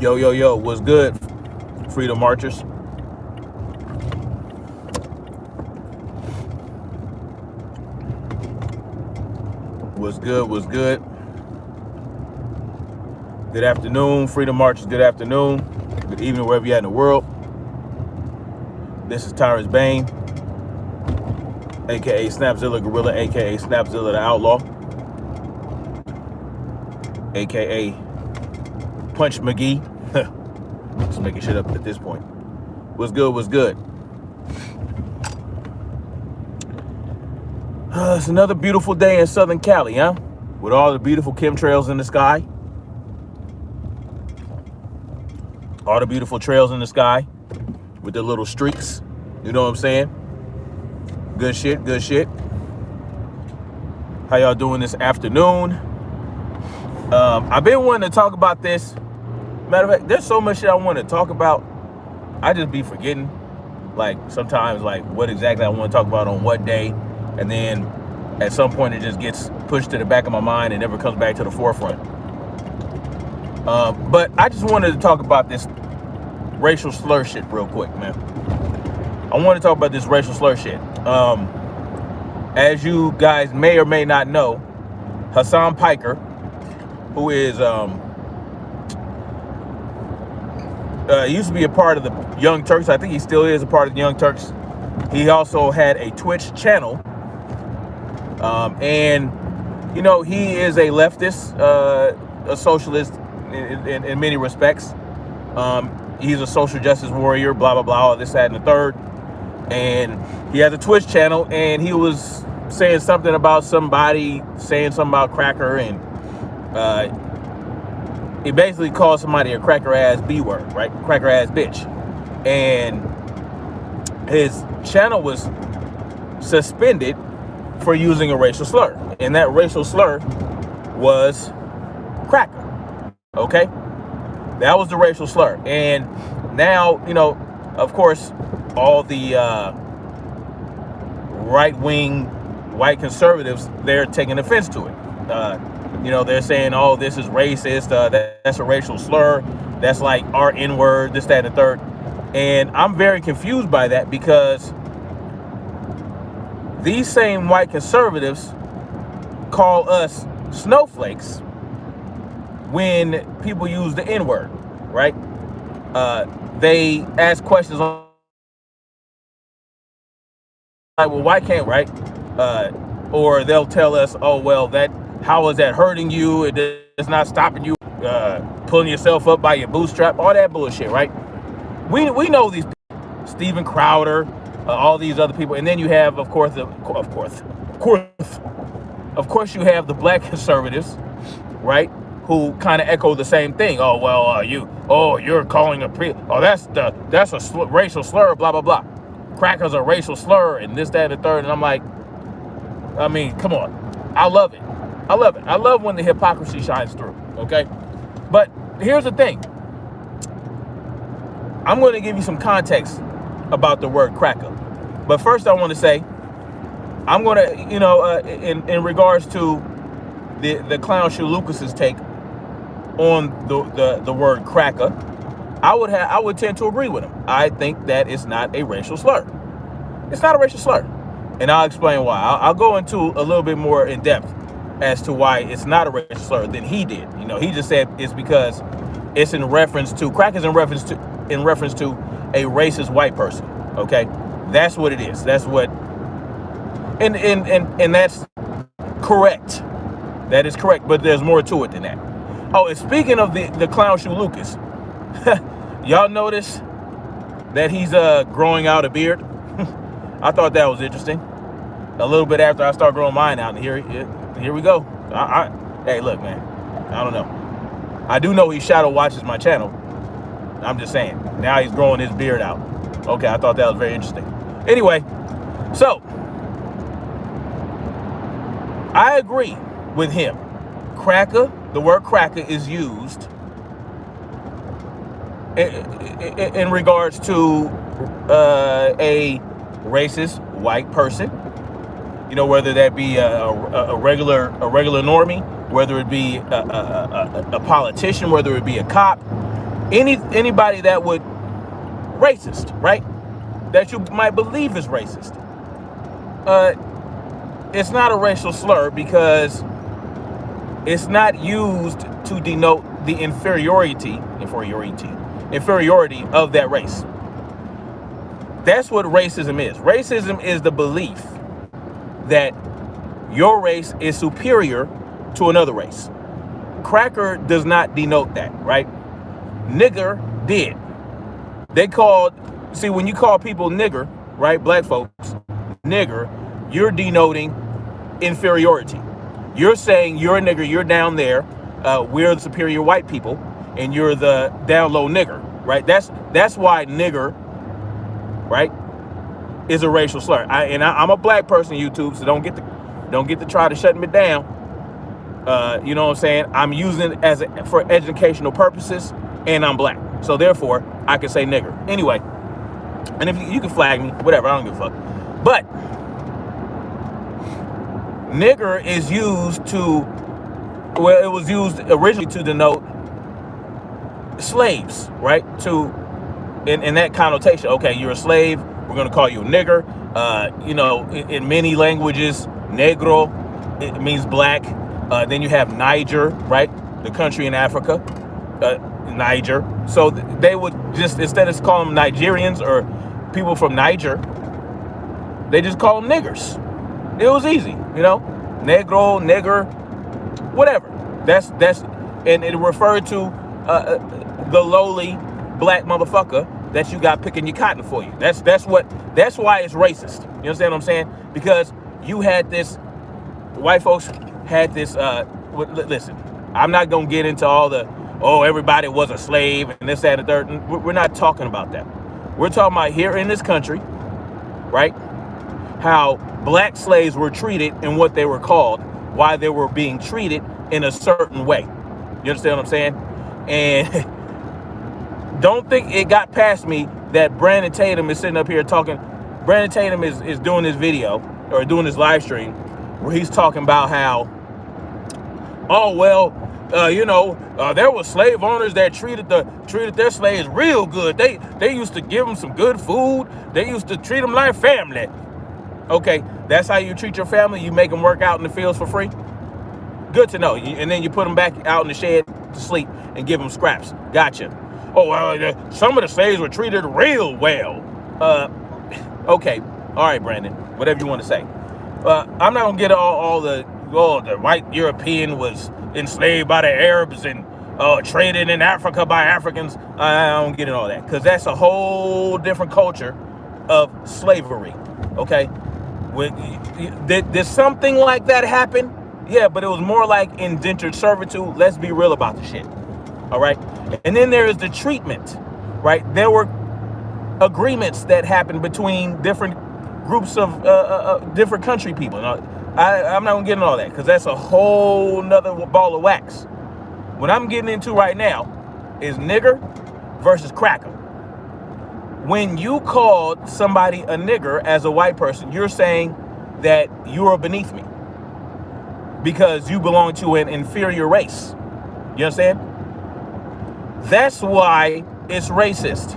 Yo, yo, yo, what's good, Freedom Marchers? What's good, what's good? Good afternoon, Freedom Marchers, good afternoon. Good evening, wherever you're at in the world. This is Tyrus Bane, a.k.a. Snapzilla Gorilla, a.k.a. Snapzilla the Outlaw, a.k.a. Punch McGee. Just making shit up at this point. What's good, what's good? It's another beautiful day in Southern Cali, huh? With all the beautiful chemtrails in the sky. All the beautiful trails in the sky with the little streaks. You know what I'm saying? Good shit, good shit. How y'all doing this afternoon? I've been wanting to talk about this. Matter of fact, there's so much shit I want to talk about. I just be forgetting, like, sometimes, like, what exactly I want to talk about on what day. And then at some point it just gets pushed to the back of my mind and never comes back to the forefront. But I just wanted to talk about this racial slur shit real quick, man. I want to talk about this racial slur shit. As you guys may or may not know, Hassan Piker, who is used to be a part of the Young Turks. I think he still is a part of the Young Turks. He also had a Twitch channel. And, you know, he is a leftist, a socialist in many respects. He's a social justice warrior, blah, blah, blah, all this, that, and the third. And he has a Twitch channel, and he was saying something about somebody, saying something about cracker, and he basically called somebody a cracker-ass B-word, right? Cracker-ass bitch. And his channel was suspended for using a racial slur. And that racial slur was cracker, okay? That was the racial slur. And now, you know, of course, all the right-wing white conservatives, they're taking offense to it. You know, they're saying, oh, this is racist, that's a racial slur, that's like our N-word, this, that, and the third. And I'm very confused by that, because these same white conservatives call us snowflakes when people use the N-word, right? They ask questions like, well, why can't, right? Or they'll tell us, oh, well, how is that hurting you? It's not stopping you pulling yourself up by your bootstrap, all that bullshit, right? We know these people, Steven Crowder, all these other people, and then you have, of course, you have the black conservatives, right, who kind of echo the same thing. Oh, well, you're calling that's a racial slur, blah, blah, blah. Cracker's a racial slur, and this, that, and the third. And I'm like, I mean, come on. I love it. I love when the hypocrisy shines through, okay? But here's the thing. I'm going to give you some context about the word cracker. But first I want to say, I'm going to, you know, in regards to the Clown Shoe Lucas's take on the word cracker, I would tend to agree with him. I think that it's not a racial slur. It's not a racial slur. And I'll explain why. I'll go into a little bit more in depth as to why it's not a racial slur than he did. You know, he just said it's because it's in reference to, crackers in reference to a racist white person. Okay? That's what it is. That's what, and that's correct. That is correct, but there's more to it than that. Oh, and speaking of the Clown Shoe Lucas, y'all notice that he's growing out a beard? I thought that was interesting. A little bit after I start growing mine out, and here we go. Hey, look, man, I don't know. I do know he shadow watches my channel. I'm just saying. Now he's growing his beard out. Okay, I thought that was very interesting. Anyway, so I agree with him. Cracker, the word cracker is used in regards to a racist white person. You know, whether that be a regular normie, whether it be a politician, whether it be a cop, Anybody that would racist, right? That you might believe is racist. It's not a racial slur because it's not used to denote the inferiority of that race. That's what racism is. Racism is the belief that your race is superior to another race. Cracker does not denote that, right? Nigger did. See, when you call people nigger, right, black folks, nigger, you're denoting inferiority. You're saying you're a nigger, you're down there, we're the superior white people, and you're the down low nigger, right? That's why nigger, right, is a racial slur. I'm a black person, YouTube, so don't get to try to shut me down. You know what I'm saying? I'm using it for educational purposes, and I'm black, so therefore I can say nigger. Anyway, and if you can flag me, whatever, I don't give a fuck. But nigger is used it was used originally to denote slaves, right? In that connotation, okay, you're a slave, we're gonna call you a nigger. In many languages, negro, it means black. Then you have Niger, right? The country in Africa, Niger. So they would just, instead of calling them Nigerians or people from Niger, they just call them niggers. It was easy, negro, nigger, whatever. And it referred to the lowly black motherfucker that you got picking your cotton for you. That's why it's racist. You understand what I'm saying? Because white folks had this. Listen, I'm not gonna get into all the everybody was a slave and this, that, and the third. We're not talking about that. We're talking about here in this country, right? How black slaves were treated and what they were called, why they were being treated in a certain way. You understand what I'm saying? And don't think it got past me that Brandon Tatum is sitting up here talking. Brandon Tatum is doing this video or doing this live stream where he's talking about how, there were slave owners that treated their slaves real good. They used to give them some good food. They used to treat them like family. Okay, that's how you treat your family? You make them work out in the fields for free? Good to know. And then you put them back out in the shed to sleep and give them scraps. Gotcha. Some of the slaves were treated real well. Okay. All right, Brandon. Whatever you want to say. I'm not going to get all the white European was enslaved by the Arabs and traded in Africa by Africans. I don't get into all that because that's a whole different culture of slavery. Okay. Did something like that happen? Yeah, but it was more like indentured servitude. Let's be real about the shit. All right. And then there is the treatment, right? There were agreements that happened between different groups of different country people. I'm not gonna get into all that because that's a whole nother ball of wax. What I'm getting into right now is nigger versus cracker. When you called somebody a nigger as a white person, you're saying that you are beneath me because you belong to an inferior race. You understand? That's why it's racist.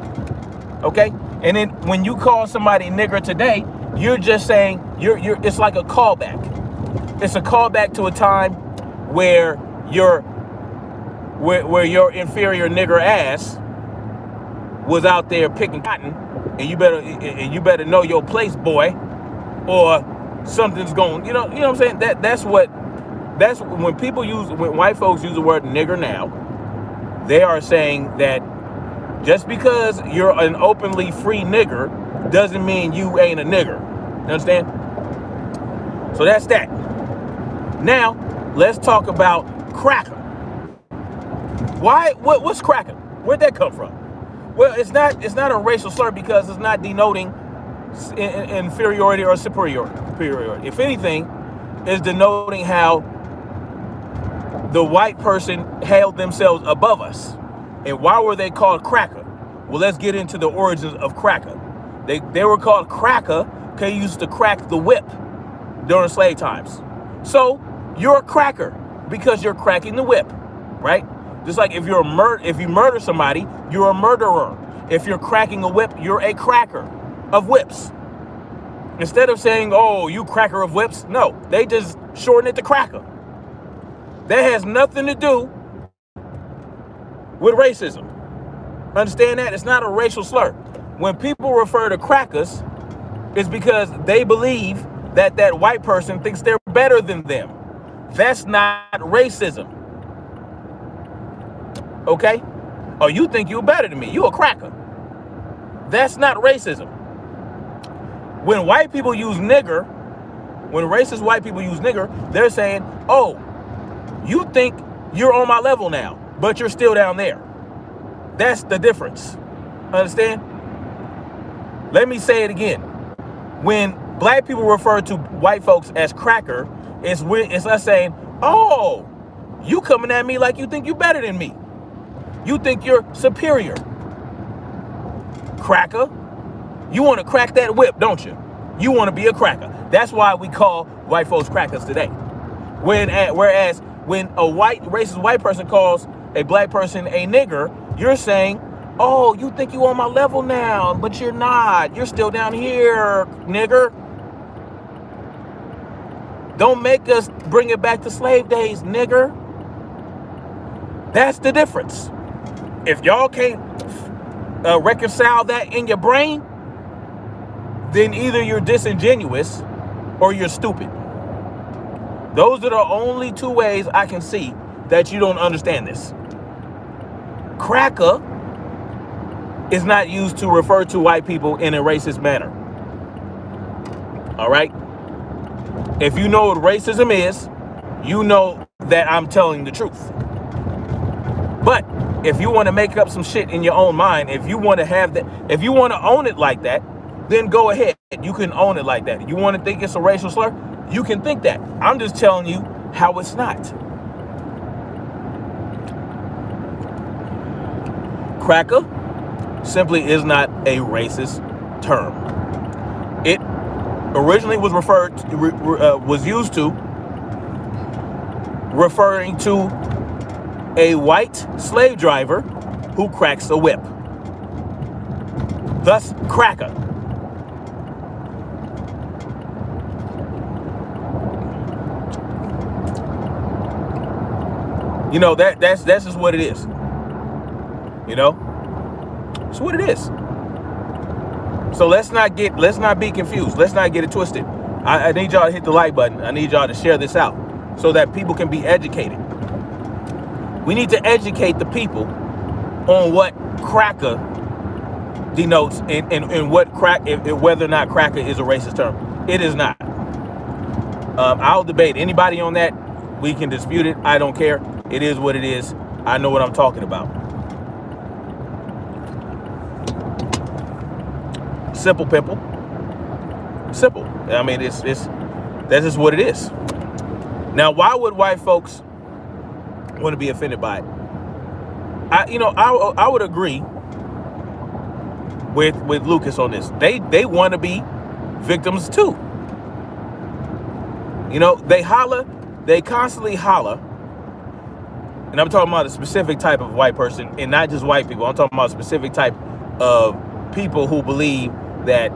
Okay? And then when you call somebody nigger today, you're just saying it's like a callback. It's a callback to a time where your inferior nigger ass was out there picking cotton, and you better know your place, boy, or something's going. You know what I'm saying? That's when white folks use the word nigger now, they are saying that just because you're an openly free nigger doesn't mean you ain't a nigger. You understand? So that's that. Now let's talk about cracker. What's cracker? Where'd that come from? Well, it's not a racial slur because it's not denoting inferiority or superiority. If anything, it's denoting how the white person held themselves above us. And why were they called cracker? Well, let's get into the origins of cracker. They were called cracker because they used to crack the whip during slave times. So you're a cracker because you're cracking the whip, right? Just like if you murder somebody, you're a murderer. If you're cracking a whip, you're a cracker of whips. Instead of saying, oh, you cracker of whips, no, they just shorten it to cracker. That has nothing to do with racism. Understand that? It's not a racial slur. When people refer to crackers, it's because they believe that that white person thinks they're better than them. That's not racism. Okay? Oh, you think you're better than me. You a cracker. That's not racism. When white people use nigger, when racist white people use nigger, they're saying, oh, you think you're on my level now, but you're still down there. That's the difference. Understand? Let me say it again. When black people refer to white folks as cracker, it's us saying, oh, you coming at me like you think you're better than me. You think you're superior. Cracker. You want to crack that whip, don't you? You want to be a cracker. That's why we call white folks crackers today. Whereas when a racist white person calls a black person a nigger, you're saying, oh, you think you on my level now, but you're not. You're still down here, nigger. Don't make us bring it back to slave days, nigger. That's the difference. If y'all can't reconcile that in your brain, then either you're disingenuous or you're stupid. Those are the only two ways I can see that you don't understand this. Cracker is not used to refer to white people in a racist manner. All right? If you know what racism is, you know that I'm telling the truth. But if you want to make up some shit in your own mind, if you want to have that, if you want to own it like that, then go ahead. You can own it like that. You want to think it's a racial slur? You can think that. I'm just telling you how it's not. Cracker simply is not a racist term. It originally was was used to referring to a white slave driver who cracks a whip. Thus, cracker. You know, that's just what it is. You know? It's what it is. So let's not be confused. Let's not get it twisted. I need y'all to hit the like button. I need y'all to share this out so that people can be educated. We need to educate the people on what cracker denotes and what whether or not cracker is a racist term. It is not. I'll debate anybody on that. We can dispute it. I don't care. It is what it is. I know what I'm talking about. Simple, pimple. Simple. I mean, that's just what it is. Now, why would white folks want to be offended by it? I would agree with Lucas on this. They want to be victims too. You know, they constantly holler, and I'm talking about a specific type of white person, and not just white people. I'm talking about a specific type of people who believe that,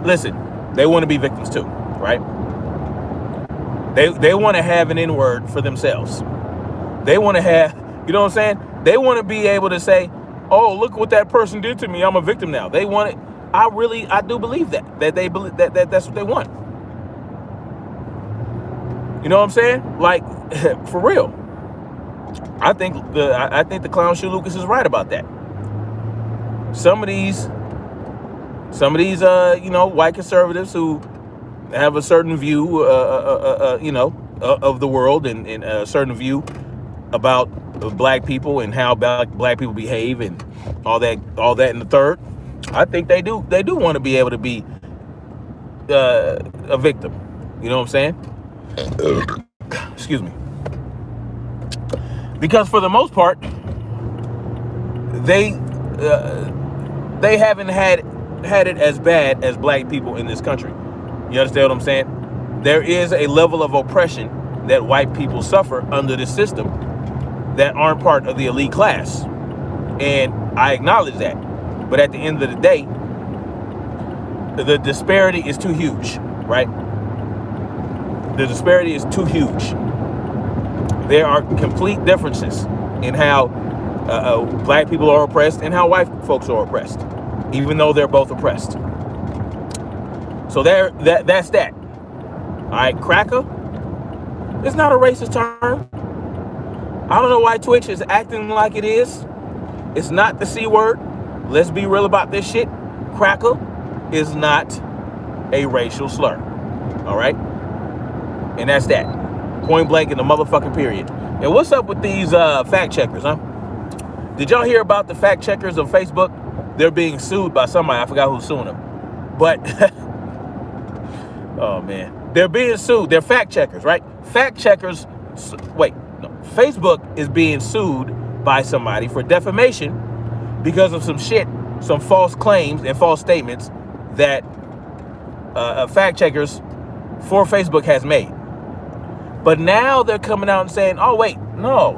listen, they want to be victims too, right? They want to have an N-word for themselves. They want to have, you know what I'm saying? They want to be able to say, oh, look what that person did to me. I'm a victim now. They want it. I do believe that they believe that that's what they want. You know what I'm saying? Like, for real. I think the clown shoe Lucas is right about that. Some of these white conservatives who have a certain view of the world and a certain view about black people and how black people behave and all that in the third. I think they do want to be able to be a victim. You know what I'm saying? Excuse me. Because for the most part, they haven't had it as bad as black people in this country. You understand what I'm saying? There is a level of oppression that white people suffer under this system that aren't part of the elite class. And I acknowledge that. But at the end of the day, the disparity is too huge, right? The disparity is too huge. There are complete differences in how black people are oppressed and how white folks are oppressed, even though they're both oppressed. So that's that. All right, cracker. It's not a racist term. I don't know why Twitch is acting like it is. It's not the C word. Let's be real about this shit. Cracker is not a racial slur. All right? And that's that. Point blank in the motherfucking period. And what's up with these fact checkers, huh? Did y'all hear about the fact checkers on Facebook? They're being sued by somebody. I forgot who's suing them. But, oh man. They're being sued. They're fact checkers, right? Fact checkers, wait, no. Facebook is being sued by somebody for defamation because of some shit, some false claims and false statements that fact checkers for Facebook has made. But now they're coming out and saying, oh, wait, no,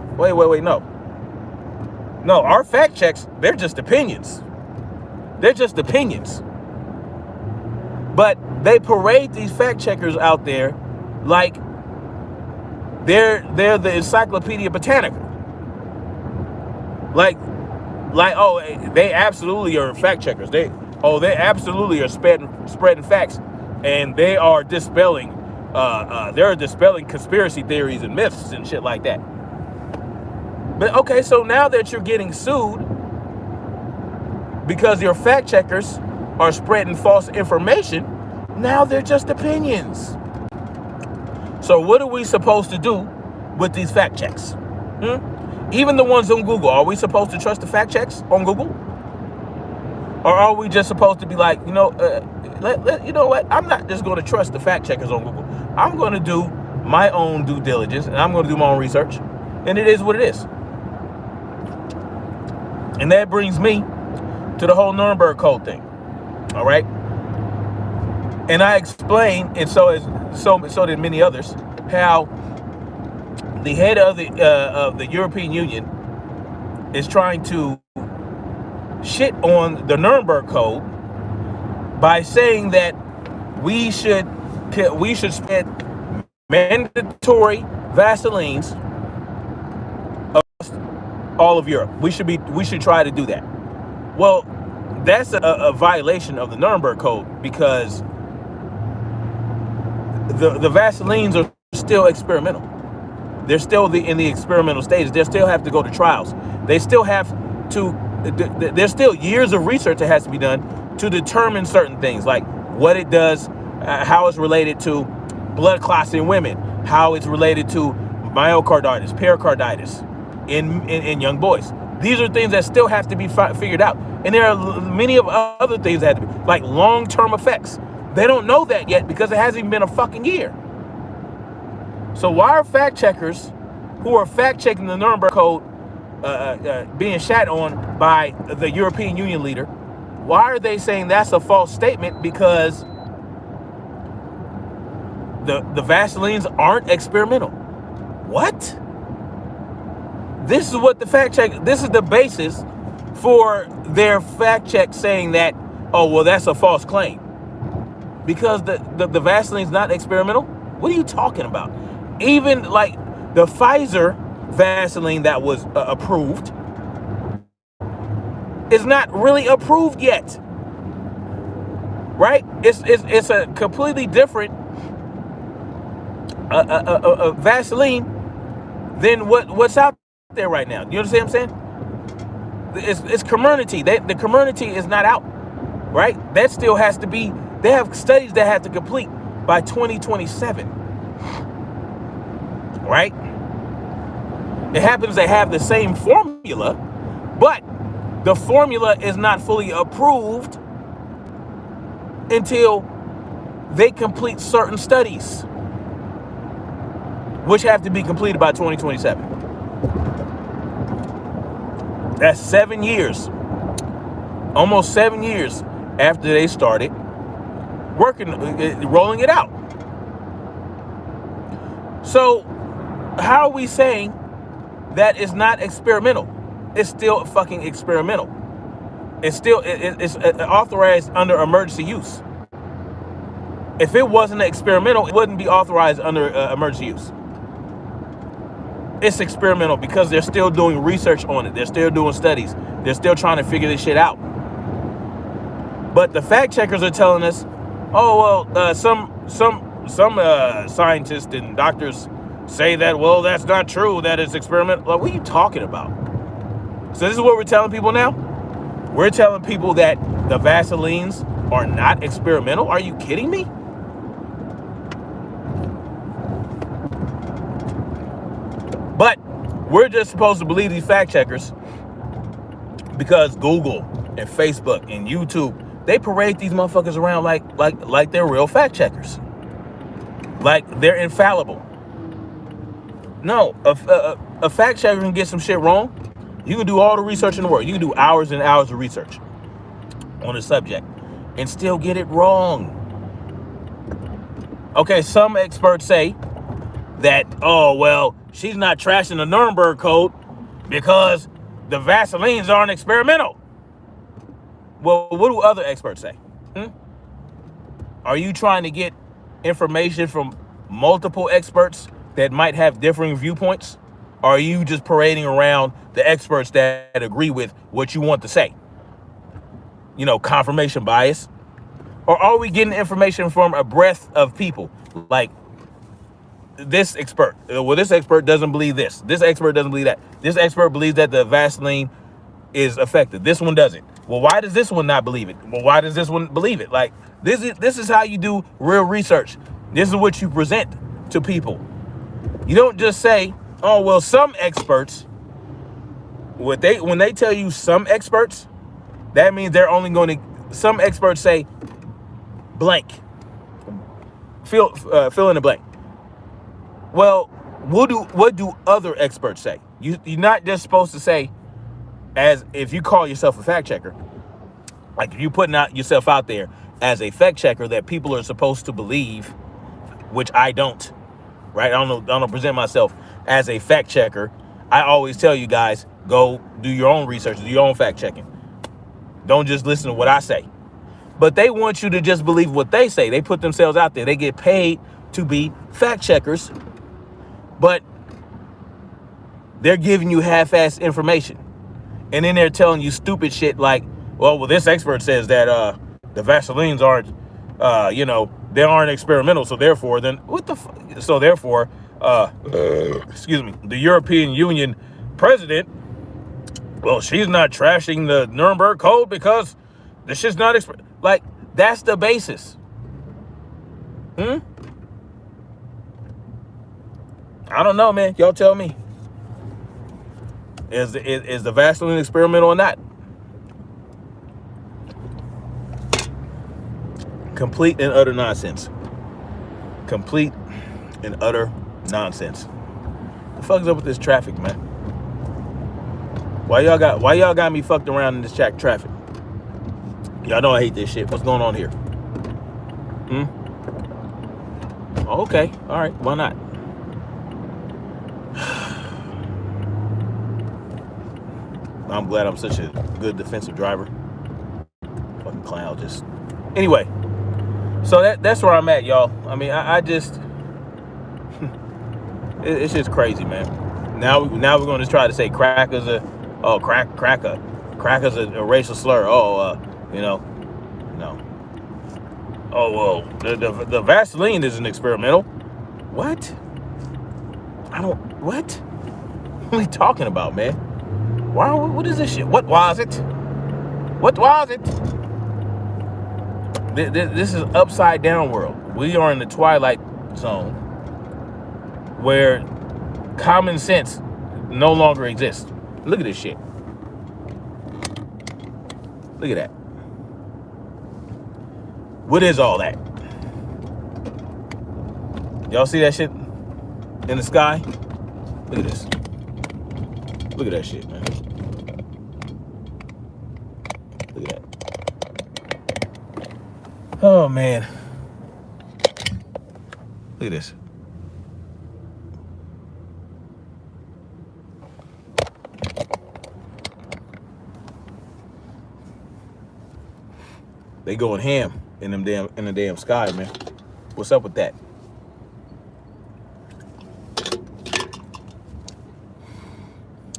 no, our fact checks, they're just opinions. They're just opinions. But they parade these fact checkers out there like they're the Encyclopedia Britannica. Like, oh, they absolutely are fact checkers. They absolutely are spreading facts, and they are dispelling conspiracy theories and myths and shit like that. But okay, so now that you're getting sued because your fact checkers are spreading false information, now they're just opinions. So what are we supposed to do with these fact checks? Even the ones on Google, are we supposed to trust the fact checks on Google? Or are we just supposed to be like, you know what? I'm not just going to trust the fact checkers on Google. I'm going to do my own due diligence, and I'm going to do my own research. And it is what it is. And that brings me to the whole Nuremberg Code thing. All right? And I explained, and so did many others, how the head of the European Union is trying to shit on the Nuremberg Code by saying that we should spend mandatory Vaselines across all of Europe. We should try to do that. Well, that's a violation of the Nuremberg Code, because the Vaselines are still experimental. They're still in the experimental stages. They still have to go to trials. They still have to, there's still years of research that has to be done to determine certain things, like what it does, how it's related to blood clots in women, how it's related to myocarditis, pericarditis in young boys. These are things that still have to be figured out. And there are many of other things that have to be, like long-term effects. They don't know that yet because it hasn't even been a fucking year. So why are fact checkers who are fact-checking the Nuremberg Code being shat on by the European Union leader? Why are they saying that's a false statement? Because the Vaselines aren't experimental. What? This is what the fact check, this is the basis for their fact check saying that, oh, well, that's a false claim. Because the Vaseline's not experimental? What are you talking about? Even like the Pfizer Vaseline that was approved is not really approved yet, right? It's a completely different Vaseline than what's out there right now. You understand what I'm saying? It's Comirnaty. The Comirnaty is not out, right? That still has to be. They have studies that have to complete by 2027, right? It happens they have the same formula, but the formula is not fully approved until they complete certain studies, which have to be completed by 2027. That's 7 years, almost 7 years after they started working, rolling it out. So how are we saying that is not experimental. It's still fucking experimental. It's still it's authorized under emergency use. If it wasn't experimental, it wouldn't be authorized under emergency use. It's experimental because they're still doing research on it. They're still doing studies. They're still trying to figure this shit out. But the fact checkers are telling us, oh well, some scientists and doctors say that, well, that's not true, that it's experimental. Like, what are you talking about? So this is what we're telling people now? We're telling people that the Vaselines are not experimental? Are you kidding me? But we're just supposed to believe these fact checkers because Google and Facebook and YouTube, they parade these motherfuckers around like they're real fact checkers. Like they're infallible. No, a fact checker can get some shit wrong. You can do all the research in the world. You can do hours and hours of research on a subject and still get it wrong. Okay, some experts say that, oh, well, she's not trashing the Nuremberg Code because the Vaselines aren't experimental. Well, what do other experts say? Are you trying to get information from multiple experts that might have differing viewpoints? Or are you just parading around the experts that agree with what you want to say? You know, confirmation bias. Or are we getting information from a breadth of people? Like this expert. Well, this expert doesn't believe this. This expert doesn't believe that. This expert believes that the Vaseline is effective. This one doesn't. Well, why does this one not believe it? Well, why does this one believe it? Like this is how you do real research. This is what you present to people. You don't just say, oh, well, some experts, when they tell you some experts, that means they're only going to, some experts say blank. Fill in the blank. Well, what do other experts say? You're not just supposed to say, as if you call yourself a fact checker, like if you're putting yourself out there as a fact checker that people are supposed to believe, which I don't, right? I don't present myself as a fact checker. I always tell you guys, go do your own research, do your own fact checking. Don't just listen to what I say. But they want you to just believe what they say. They put themselves out there. They get paid to be fact checkers, but they're giving you half-assed information. And then they're telling you stupid shit like, well, this expert says that the Vaselines aren't, they aren't experimental. So therefore, excuse me, the European Union president, well, she's not trashing the Nuremberg Code because the shit's not like, that's the basis. I don't know, man. Y'all tell me. Is the Vaseline experimental or not? Complete and utter nonsense. Complete and utter nonsense. The fuck's up with this traffic, man? Why y'all got me fucked around in this traffic? Y'all know I hate this shit. What's going on here? Oh, okay. All right. Why not? I'm glad I'm such a good defensive driver. Fucking clown just. Anyway, so that's where I'm at, y'all. I mean, I just, it's just crazy, man. Now we're going to try to say cracker's a racial slur. No. Oh well, the Vaseline isn't experimental. What? What? What are you talking about, man? What is this shit? What was it? What was it? This is upside down world. We are in the twilight zone where common sense no longer exists. Look at this shit. Look at that. What is all that? Y'all see that shit in the sky? Look at this. Look at that shit, man. Look at that. Oh, man. Look at this. They going ham in the damn sky, man. What's up with that?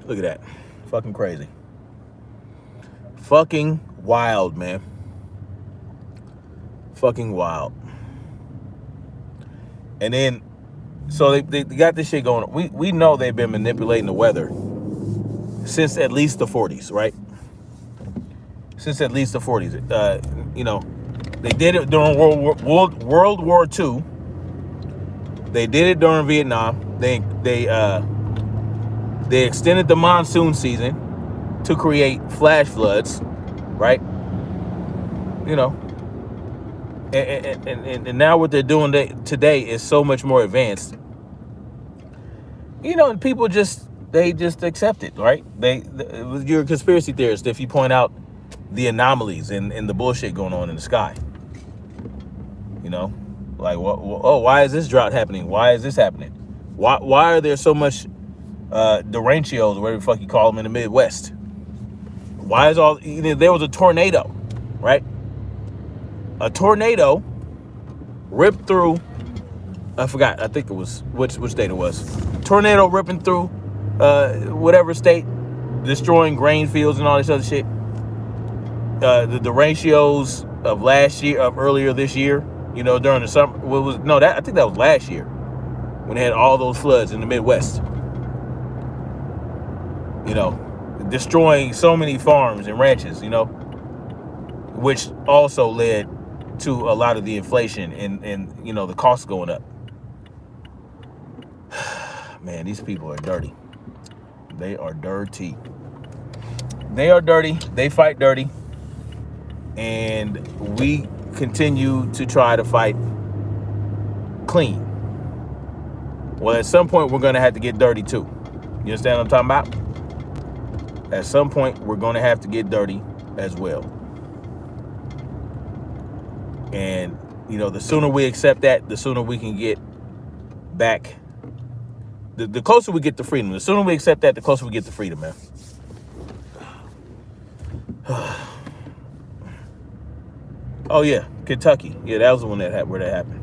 Look at that. Fucking crazy. Fucking wild, man. Fucking wild. And then, so they got this shit going. We know they've been manipulating the weather since at least the 40s, right? Since at least the 40s. You know, they did it during World War II. They did it during Vietnam. They extended the monsoon season to create flash floods, right? You know, and now what they're doing today is so much more advanced. You know, and people just accept it, right? You're a conspiracy theorist if you point out the anomalies and the bullshit going on in the sky. You know, like why is this drought happening? Why is this happening? Why are there so much derechos, whatever the fuck you call them, in the Midwest? Why is there was a tornado, right? A tornado ripped through, I forgot, I think it was, which state it was. Tornado ripping through whatever state, destroying grain fields and all this other shit. The derechos of earlier this year, you know, during the summer, I think that was last year when they had all those floods in the Midwest. You know, destroying so many farms and ranches, you know, which also led to a lot of the inflation and you know, the costs going up. Man, these people are dirty. They are dirty. They are dirty. They fight dirty. And we continue to try to fight clean. Well, at some point, we're going to have to get dirty too. You understand what I'm talking about? At some point, we're going to have to get dirty as well. And, you know, the sooner we accept that, the sooner we can get back. The closer we get to freedom, the sooner we accept that, the closer we get to freedom, man. Oh, yeah, Kentucky. Yeah, that was the one where that happened.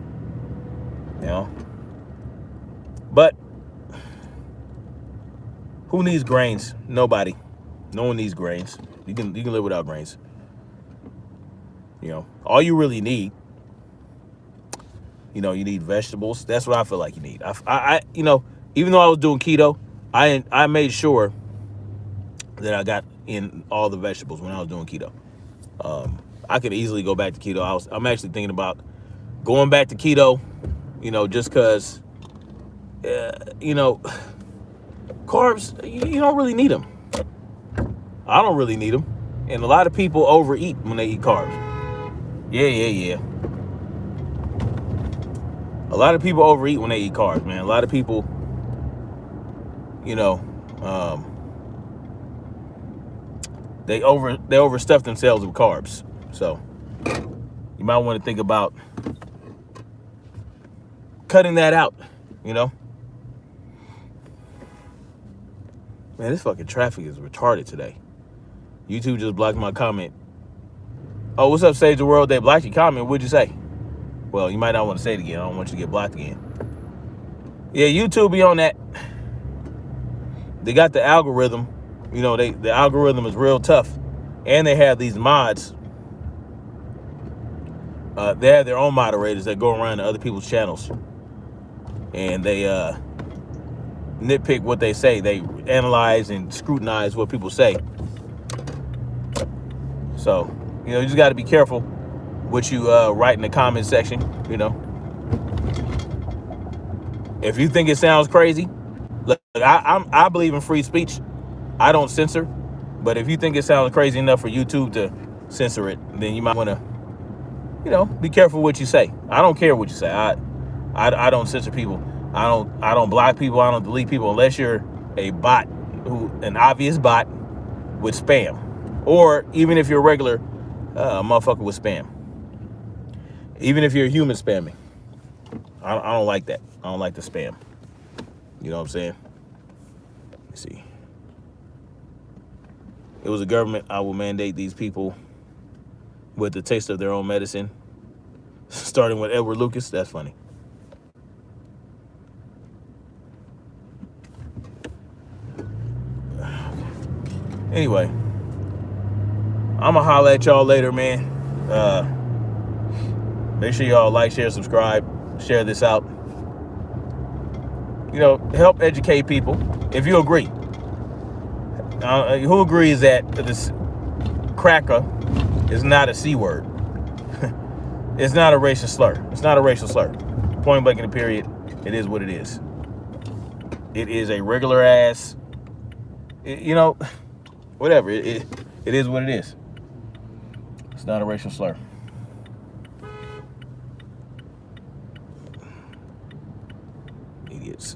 You know? But who needs grains? Nobody. No one needs grains. You can live without grains. You know, all you really need, you know, you need vegetables. That's what I feel like you need. I you know, even though I was doing keto, I made sure that I got in all the vegetables when I was doing keto. I could easily go back to keto. I'm actually thinking about going back to keto, you know, just because, you know, carbs, you don't really need them. I don't really need them. And a lot of people overeat when they eat carbs. Yeah. A lot of people overeat when they eat carbs, man. A lot of people, you know, they overstuff themselves with carbs. So you might want to think about cutting that out, you know. Man, this fucking traffic is retarded today. YouTube just blocked my comment. Oh, what's up, Sage the World? They blocked your comment. What'd you say? Well, you might not want to say it again. I don't want you to get blocked again. Yeah, YouTube be on that. They got the algorithm. You know, the algorithm is real tough. And they have these mods. They have their own moderators that go around to other people's channels. And they nitpick what they say. They analyze and scrutinize what people say. So, you know, you just got to be careful what you write in the comment section, you know. If you think it sounds crazy, look, I believe in free speech. I don't censor. But if you think it sounds crazy enough for YouTube to censor it, then you might want to, you know, be careful what you say. I don't care what you say. I don't censor people. I don't block people. I don't delete people unless you're a bot, an obvious bot with spam. Or even if you're a regular motherfucker with spam. Even if you're a human spamming. I don't like that. I don't like the spam. You know what I'm saying? Let's see. It was a government, I will mandate these people with the taste of their own medicine, starting with Edward Lucas. That's funny. Anyway, I'm gonna holler at y'all later, man. Make sure y'all like, share, subscribe, share this out. You know, help educate people. If you agree, who agrees that this cracker is not a C word? It's not a racial slur. It's not a racial slur. Point blank in the period. It is what it is. It is a regular ass. You know, whatever. It is what it is. It's not a racial slur. Idiots.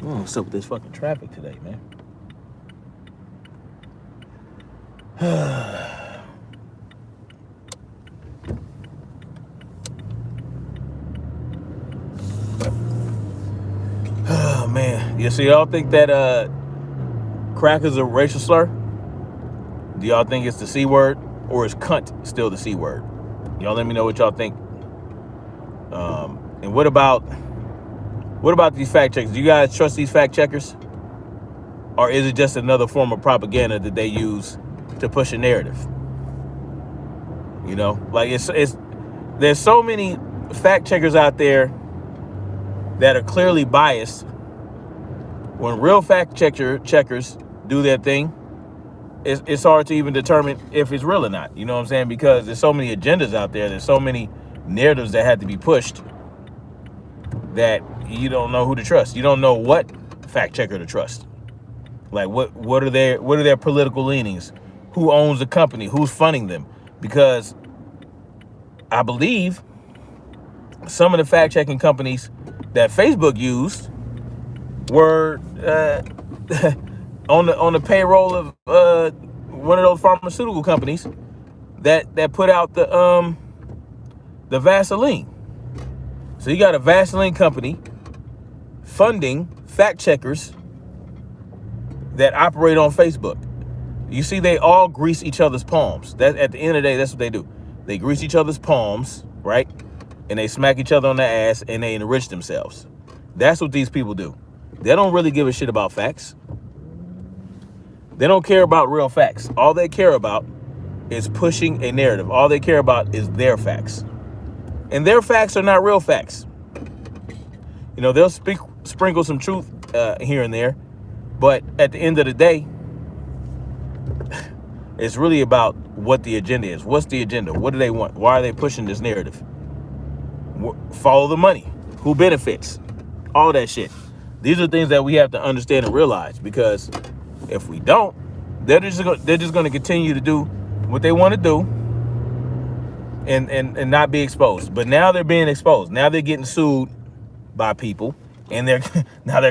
What's up with this fucking traffic today, man? Oh man, yeah. So y'all think that crack is a racial slur? Do y'all think it's the C word, or is cunt still the C word? Y'all let me know what y'all think. And what about these fact checkers? Do you guys trust these fact checkers, or is it just another form of propaganda that they use to push a narrative? You know, like there's so many fact checkers out there that are clearly biased. When real fact checkers do their thing, it's hard to even determine if it's real or not. You know what I'm saying? Because there's so many agendas out there. There's so many narratives that had to be pushed that you don't know who to trust. You don't know what fact checker to trust. Like what are their political leanings? Who owns the company? Who's funding them? Because I believe some of the fact checking companies that Facebook used were on the payroll of one of those pharmaceutical companies that put out the Vaseline. So you got a Vaseline company funding fact checkers that operate on Facebook. You see, they all grease each other's palms. That at the end of the day, that's what they do. They grease each other's palms, right? And they smack each other on the ass and they enrich themselves. That's what these people do. They don't really give a shit about facts. They don't care about real facts. All they care about is pushing a narrative. All they care about is their facts. And their facts are not real facts. You know, they'll sprinkle some truth here and there. But at the end of the day, it's really about what the agenda is. What's the agenda? What do they want? Why are they pushing this narrative? Follow the money. Who benefits? All that shit. These are things that we have to understand and realize, because if we don't, they're just going to continue to do what they want to do and not be exposed. But now they're being exposed. Now they're getting sued by people, and they're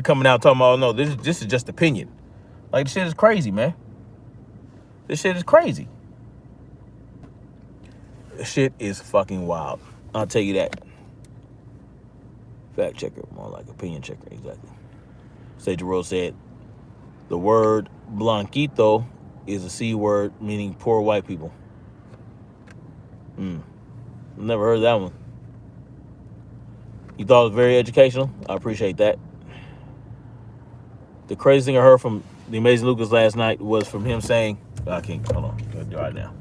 coming out talking about, oh no, this is just opinion. Like, this shit is crazy, man. This shit is crazy. This shit is fucking wild. I'll tell you that. Fact checker, more like opinion checker, exactly. Sage Rose said, the word blanquito is a C word meaning poor white people. Never heard that one. You thought it was very educational? I appreciate that. The crazy thing I heard from the Amazing Lucas last night was from him saying, I can't, hold on, I'll do it right now.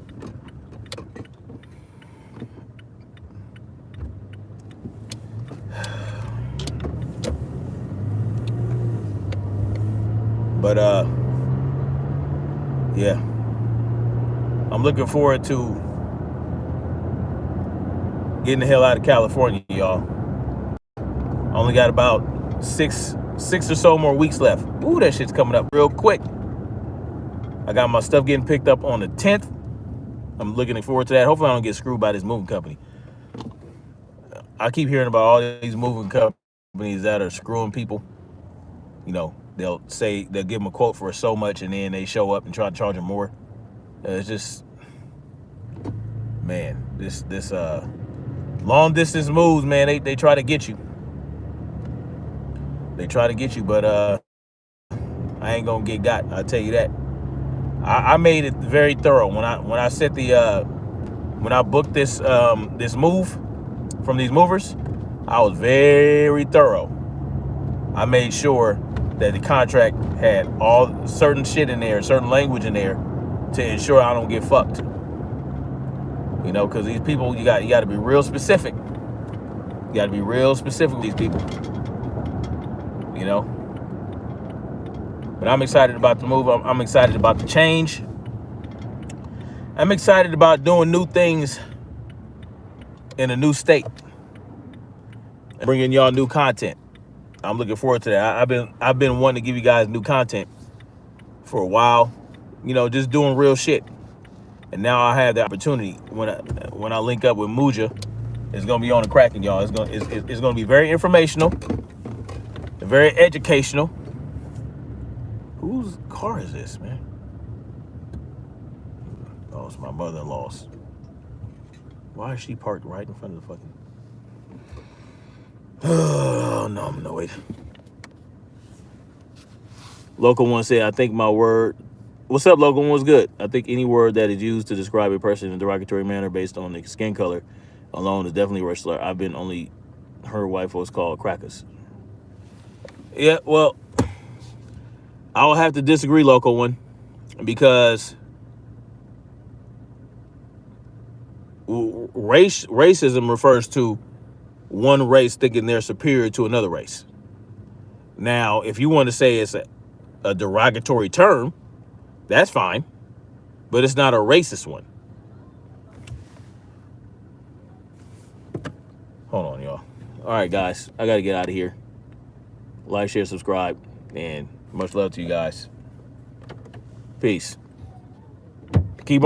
But yeah, I'm looking forward to getting the hell out of California, y'all. I only got about six or so more weeks left. Ooh, that shit's coming up real quick. I got my stuff getting picked up on the 10th. I'm looking forward to that. Hopefully I don't get screwed by this moving company. I keep hearing about all these moving companies that are screwing people. You know, they'll give them a quote for so much, and then they show up and try to charge them more. It's just, man, this long distance moves, man, they try to get you. They try to get you, but I ain't gonna get got. I'll tell you that. I made it very thorough when I set the when I booked this this move from these movers. I was very thorough. I made sure that the contract had all certain shit in there, certain language in there, to ensure I don't get fucked. You know, because these people, you got to be real specific. You got to be real specific with these people. You know. But I'm excited about the move. I'm excited about the change. I'm excited about doing new things in a new state and bringing y'all new content. I'm looking forward to that. I've been wanting to give you guys new content for a while. You know, just doing real shit. And now I have the opportunity when I link up with Muja. It's gonna be on the cracking, y'all. It's gonna be very informational and very educational. Whose car is this, man? Oh, it's my mother-in-law's. Why is she parked right in front of the fucking... Oh, no, I'm annoyed. Local One said, I think my word... What's up, Local One? What's good? I think any word that is used to describe a person in a derogatory manner based on the skin color alone is definitely a racial slur. I've been only heard white folks called crackers. Yeah, well... I will have to disagree, Local One, because racism refers to one race thinking they're superior to another race. Now, if you want to say it's a derogatory term, that's fine, but it's not a racist one. Hold on, y'all. All right, guys, I got to get out of here. Like, share, subscribe, and much love to you guys. Peace.